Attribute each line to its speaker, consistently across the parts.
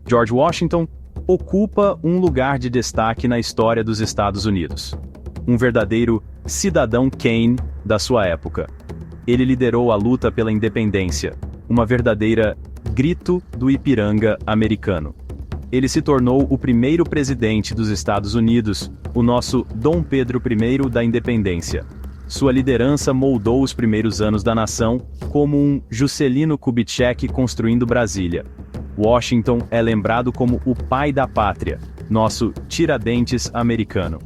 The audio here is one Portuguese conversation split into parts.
Speaker 1: George Washington ocupa um lugar de destaque na história dos Estados Unidos. Um verdadeiro cidadão Kane da sua época. Ele liderou a luta pela independência, uma verdadeira grito do Ipiranga americano. Ele se tornou o primeiro presidente dos Estados Unidos, o nosso Dom Pedro I da independência. Sua liderança moldou os primeiros anos da nação, como um Juscelino Kubitschek construindo Brasília. Washington é lembrado como o pai da pátria, nosso Tiradentes americano.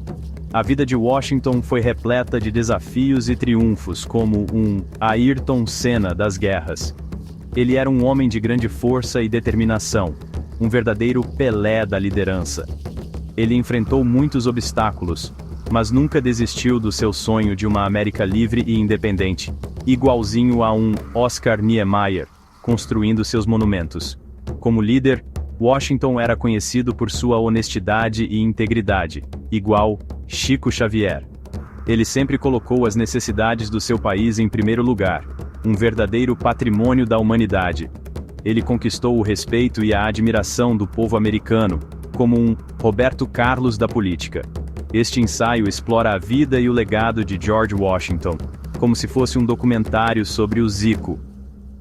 Speaker 1: A vida de Washington foi repleta de desafios e triunfos, como um Ayrton Senna das guerras. Ele era um homem de grande força e determinação, um verdadeiro Pelé da liderança. Ele enfrentou muitos obstáculos, mas nunca desistiu do seu sonho de uma América livre e independente, igualzinho a um Oscar Niemeyer, construindo seus monumentos. Como líder, Washington era conhecido por sua honestidade e integridade, igual Chico Xavier. Ele sempre colocou as necessidades do seu país em primeiro lugar, um verdadeiro patrimônio da humanidade. Ele conquistou o respeito e a admiração do povo americano, como um Roberto Carlos da política. Este ensaio explora a vida e o legado de George Washington, como se fosse um documentário sobre o Zico.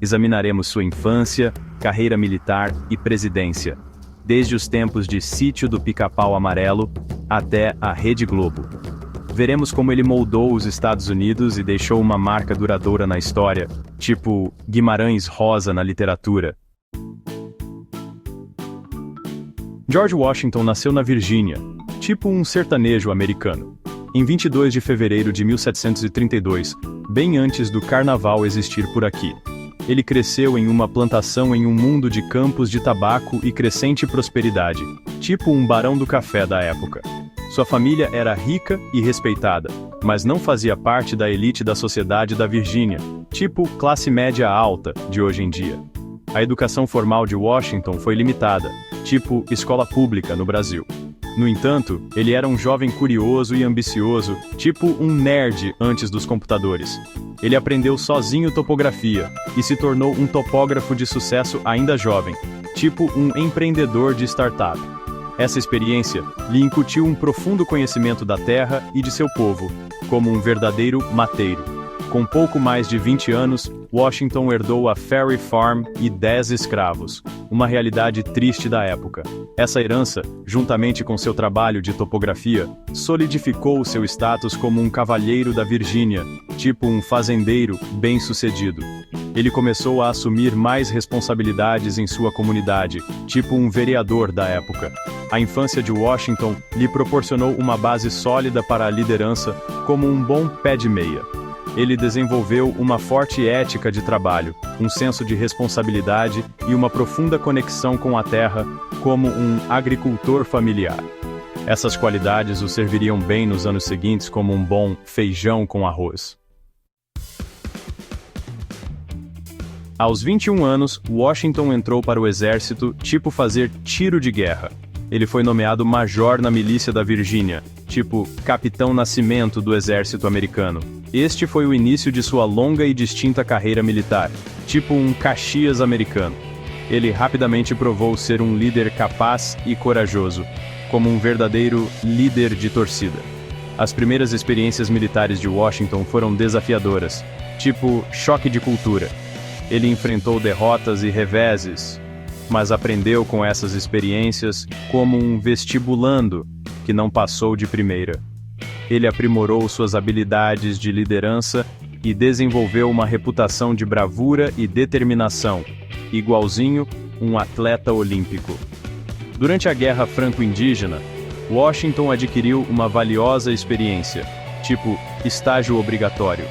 Speaker 1: Examinaremos sua infância, carreira militar e presidência, desde os tempos de Sítio do Pica-Pau Amarelo até a Rede Globo. Veremos como ele moldou os Estados Unidos e deixou uma marca duradoura na história, tipo Guimarães Rosa na literatura. George Washington nasceu na Virgínia, tipo um sertanejo americano, em 22 de fevereiro de 1732, bem antes do carnaval existir por aqui. Ele cresceu em uma plantação em um mundo de campos de tabaco e crescente prosperidade, tipo um barão do café da época. Sua família era rica e respeitada, mas não fazia parte da elite da sociedade da Virgínia, tipo classe média alta de hoje em dia. A educação formal de Washington foi limitada, tipo escola pública no Brasil. No entanto, ele era um jovem curioso e ambicioso, tipo um nerd antes dos computadores. Ele aprendeu sozinho topografia e se tornou um topógrafo de sucesso ainda jovem, tipo um empreendedor de startup. Essa experiência lhe incutiu um profundo conhecimento da terra e de seu povo, como um verdadeiro mateiro. Com pouco mais de 20 anos, Washington herdou a Ferry Farm e 10 escravos, uma realidade triste da época. Essa herança, juntamente com seu trabalho de topografia, solidificou seu status como um cavalheiro da Virgínia, tipo um fazendeiro bem-sucedido. Ele começou a assumir mais responsabilidades em sua comunidade, tipo um vereador da época. A infância de Washington lhe proporcionou uma base sólida para a liderança, como um bom pé de meia. Ele desenvolveu uma forte ética de trabalho, um senso de responsabilidade e uma profunda conexão com a terra, como um agricultor familiar. Essas qualidades o serviriam bem nos anos seguintes como um bom feijão com arroz. Aos 21 anos, Washington entrou para o exército, tipo fazer tiro de guerra. Ele foi nomeado major na milícia da Virgínia, tipo Capitão Nascimento do exército americano. Este foi o início de sua longa e distinta carreira militar, tipo um Caxias americano. Ele rapidamente provou ser um líder capaz e corajoso, como um verdadeiro líder de torcida. As primeiras experiências militares de Washington foram desafiadoras, tipo choque de cultura. Ele enfrentou derrotas e reveses, mas aprendeu com essas experiências como um vestibulando que não passou de primeira. Ele aprimorou suas habilidades de liderança e desenvolveu uma reputação de bravura e determinação, igualzinho um atleta olímpico. Durante a Guerra Franco-Indígena, Washington adquiriu uma valiosa experiência, tipo estágio obrigatório.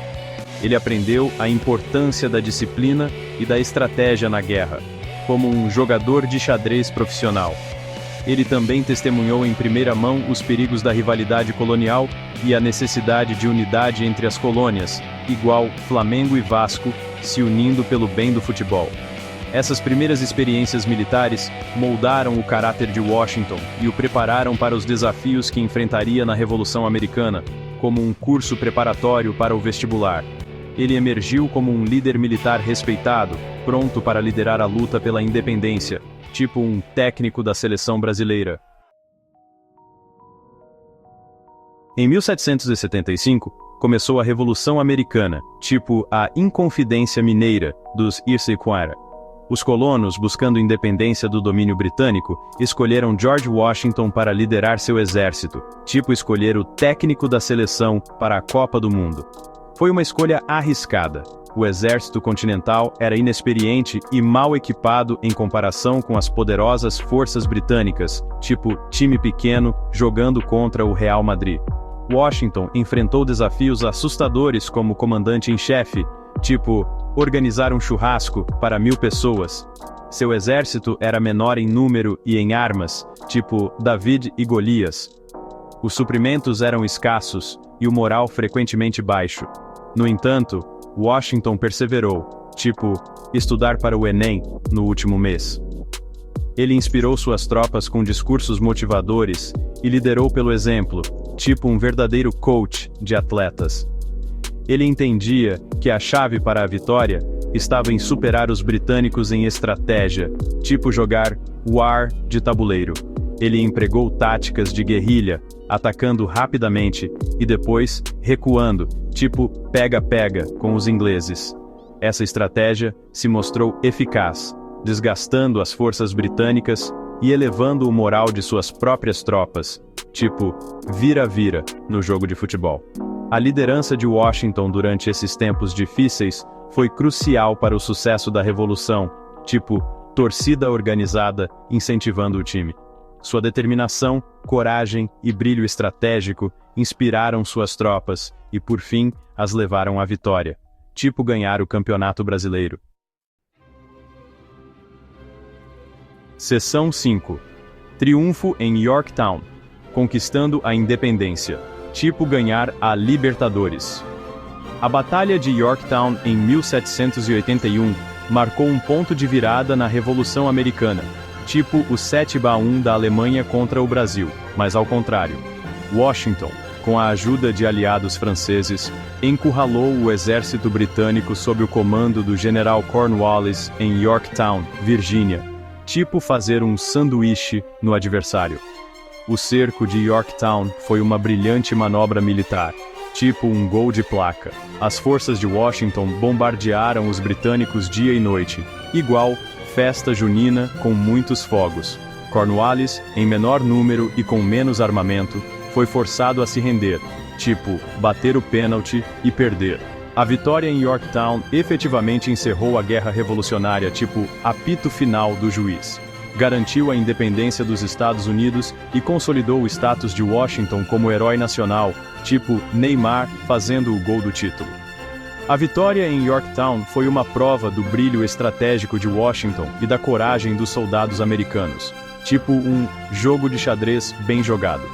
Speaker 1: Ele aprendeu a importância da disciplina e da estratégia na guerra, como um jogador de xadrez profissional. Ele também testemunhou em primeira mão os perigos da rivalidade colonial e a necessidade de unidade entre as colônias, igual Flamengo e Vasco, se unindo pelo bem do futebol. Essas primeiras experiências militares moldaram o caráter de Washington e o prepararam para os desafios que enfrentaria na Revolução Americana, como um curso preparatório para o vestibular. ele emergiu como um líder militar respeitado, pronto para liderar a luta pela independência, tipo um técnico da seleção brasileira. Em 1775, começou a Revolução Americana, tipo a Inconfidência Mineira dos Iroquois. Os colonos, buscando independência do domínio britânico, escolheram George Washington para liderar seu exército, tipo escolher o técnico da seleção para a Copa do Mundo. Foi uma escolha arriscada. O exército continental era inexperiente e mal equipado em comparação com as poderosas forças britânicas, tipo time pequeno jogando contra o Real Madrid. Washington enfrentou desafios assustadores como comandante-em-chefe, tipo organizar um churrasco para 1000 pessoas. Seu exército era menor em número e em armas, tipo David e Golias. Os suprimentos eram escassos e o moral frequentemente baixo. No entanto, Washington perseverou, tipo estudar para o Enem no último mês. Ele inspirou suas tropas com discursos motivadores e liderou pelo exemplo, tipo um verdadeiro coach de atletas. Ele entendia que a chave para a vitória estava em superar os britânicos em estratégia, tipo jogar war de tabuleiro. Ele empregou táticas de guerrilha, atacando rapidamente e depois recuando, tipo pega-pega com os ingleses. Essa estratégia se mostrou eficaz, desgastando as forças britânicas e elevando o moral de suas próprias tropas, tipo vira-vira no jogo de futebol. A liderança de Washington durante esses tempos difíceis foi crucial para o sucesso da Revolução, tipo torcida organizada incentivando o time. Sua determinação, coragem e brilho estratégico inspiraram suas tropas e, por fim, as levaram à vitória, tipo ganhar o Campeonato Brasileiro. Seção 5. Triunfo em Yorktown, conquistando a independência, tipo ganhar a Libertadores. A Batalha de Yorktown em 1781 marcou um ponto de virada na Revolução Americana, tipo o 7-1 da Alemanha contra o Brasil, mas ao contrário. Washington, com a ajuda de aliados franceses, encurralou o exército britânico sob o comando do general Cornwallis em Yorktown, Virgínia, tipo fazer um sanduíche no adversário. O cerco de Yorktown foi uma brilhante manobra militar, tipo um gol de placa. As forças de Washington bombardearam os britânicos dia e noite, igual festa junina com muitos fogos. Cornwallis, em menor número e com menos armamento, foi forçado a se render, tipo bater o pênalti e perder. A vitória em Yorktown efetivamente encerrou a guerra revolucionária, tipo apito final do juiz. Garantiu a independência dos Estados Unidos e consolidou o status de Washington como herói nacional, tipo Neymar fazendo o gol do título. A vitória em Yorktown foi uma prova do brilho estratégico de Washington e da coragem dos soldados americanos, tipo um jogo de xadrez bem jogado.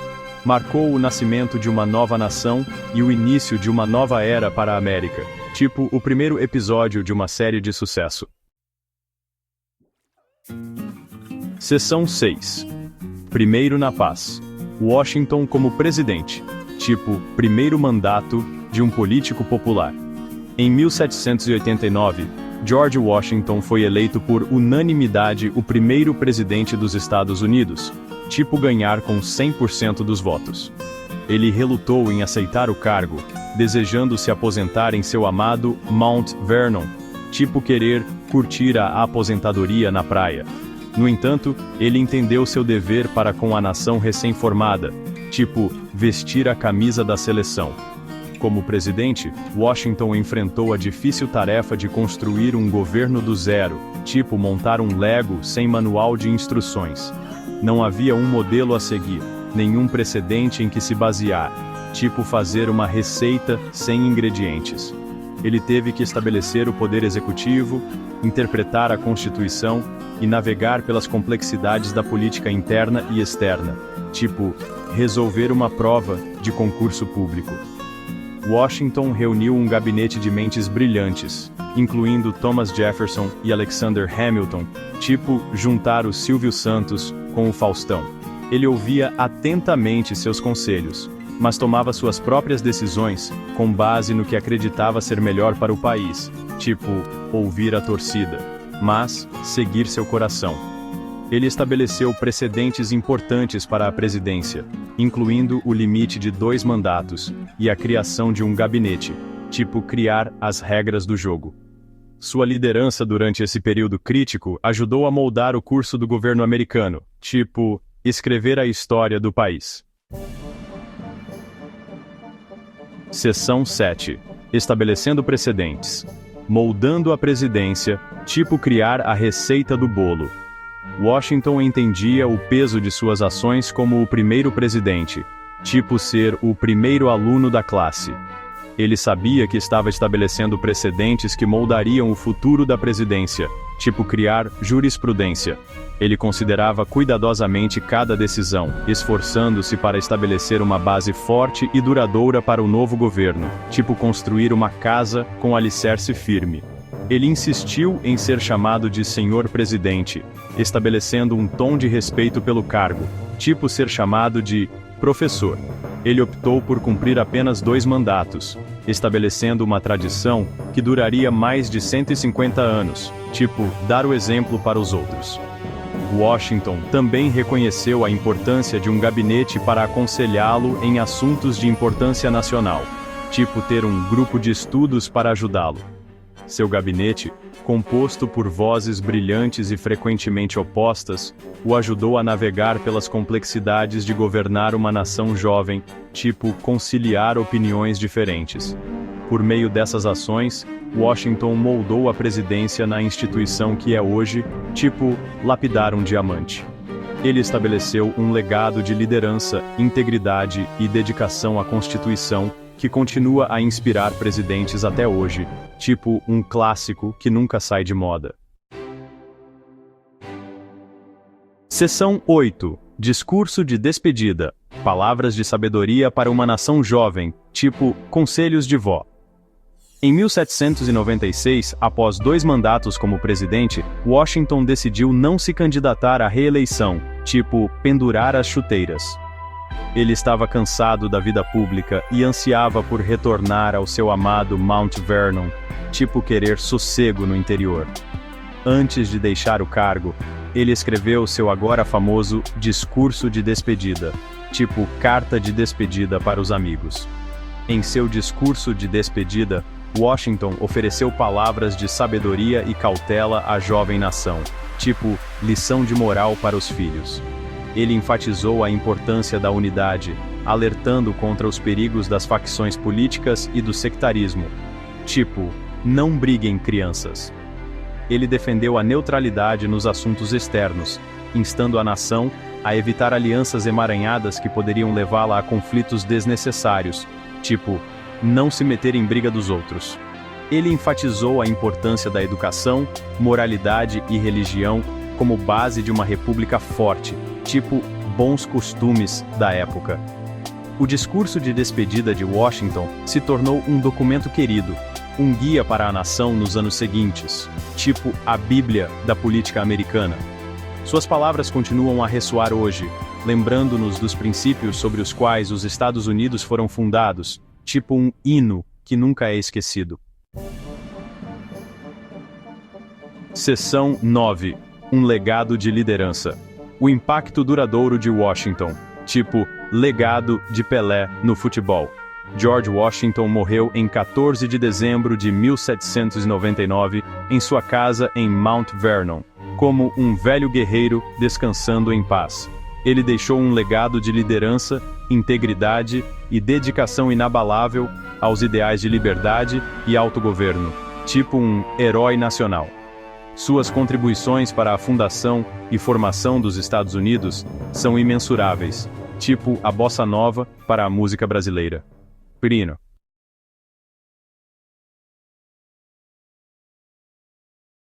Speaker 1: Marcou o nascimento de uma nova nação e o início de uma nova era para a América, tipo o primeiro episódio de uma série de sucesso. Seção 6. Primeiro na paz. Washington como presidente, tipo primeiro mandato de um político popular. Em 1789, George Washington foi eleito por unanimidade o primeiro presidente dos Estados Unidos, tipo ganhar com 100% dos votos. Ele relutou em aceitar o cargo, desejando se aposentar em seu amado Mount Vernon, tipo querer curtir a aposentadoria na praia. No entanto, ele entendeu seu dever para com a nação recém-formada, tipo vestir a camisa da seleção. Como presidente, Washington enfrentou a difícil tarefa de construir um governo do zero, tipo montar um Lego sem manual de instruções. Não havia um modelo a seguir, nenhum precedente em que se basear, tipo fazer uma receita sem ingredientes. Ele teve que estabelecer o poder executivo, interpretar a Constituição e navegar pelas complexidades da política interna e externa, tipo resolver uma prova de concurso público. Washington reuniu um gabinete de mentes brilhantes, incluindo Thomas Jefferson e Alexander Hamilton, tipo juntar o Silvio Santos com o Faustão. Ele ouvia atentamente seus conselhos, mas tomava suas próprias decisões, com base no que acreditava ser melhor para o país, tipo, ouvir a torcida, mas seguir seu coração. Ele estabeleceu precedentes importantes para a presidência, incluindo o limite de 2 mandatos, e a criação de um gabinete, tipo criar as regras do jogo. Sua liderança durante esse período crítico ajudou a moldar o curso do governo americano, tipo, escrever a história do país. Seção 7. Estabelecendo precedentes. Moldando a presidência, tipo criar a receita do bolo. Washington entendia o peso de suas ações como o primeiro presidente, tipo ser o primeiro aluno da classe. Ele sabia que estava estabelecendo precedentes que moldariam o futuro da presidência, tipo criar jurisprudência. Ele considerava cuidadosamente cada decisão, esforçando-se para estabelecer uma base forte e duradoura para o novo governo, tipo construir uma casa com alicerce firme. Ele insistiu em ser chamado de Senhor Presidente, estabelecendo um tom de respeito pelo cargo, tipo ser chamado de professor. Ele optou por cumprir apenas 2 mandatos, estabelecendo uma tradição que duraria mais de 150 anos, tipo, dar o exemplo para os outros. Washington também reconheceu a importância de um gabinete para aconselhá-lo em assuntos de importância nacional, tipo ter um grupo de estudos para ajudá-lo. Seu gabinete, composto por vozes brilhantes e frequentemente opostas, o ajudou a navegar pelas complexidades de governar uma nação jovem, tipo conciliar opiniões diferentes. Por meio dessas ações, Washington moldou a presidência na instituição que é hoje, tipo lapidar um diamante. Ele estabeleceu um legado de liderança, integridade e dedicação à Constituição, que continua a inspirar presidentes até hoje, tipo um clássico que nunca sai de moda. Seção 8. Discurso de despedida. Palavras de sabedoria para uma nação jovem, tipo conselhos de vó. Em 1796, após 2 mandatos como presidente, Washington decidiu não se candidatar à reeleição, tipo pendurar as chuteiras. Ele estava cansado da vida pública e ansiava por retornar ao seu amado Mount Vernon, tipo querer sossego no interior. Antes de deixar o cargo, ele escreveu seu agora famoso discurso de despedida, tipo carta de despedida para os amigos. Em seu discurso de despedida, Washington ofereceu palavras de sabedoria e cautela à jovem nação, tipo lição de moral para os filhos. Ele enfatizou a importância da unidade, alertando contra os perigos das facções políticas e do sectarismo. Tipo, não briguem, crianças. Ele defendeu a neutralidade nos assuntos externos, instando a nação a evitar alianças emaranhadas que poderiam levá-la a conflitos desnecessários, tipo, não se meter em briga dos outros. Ele enfatizou a importância da educação, moralidade e religião como base de uma república forte, tipo bons costumes da época. O discurso de despedida de Washington se tornou um documento querido, um guia para a nação nos anos seguintes, tipo a Bíblia da política americana. Suas palavras continuam a ressoar hoje, lembrando-nos dos princípios sobre os quais os Estados Unidos foram fundados, tipo um hino que nunca é esquecido. Seção 9. Um legado de liderança. O impacto duradouro de Washington, tipo legado de Pelé no futebol. George Washington morreu em 14 de dezembro de 1799, em sua casa em Mount Vernon, como um velho guerreiro descansando em paz. Ele deixou um legado de liderança, integridade e dedicação inabalável aos ideais de liberdade e autogoverno, tipo um herói nacional. Suas contribuições para a fundação e formação dos Estados Unidos são imensuráveis, tipo a bossa nova para a música brasileira. Pirino.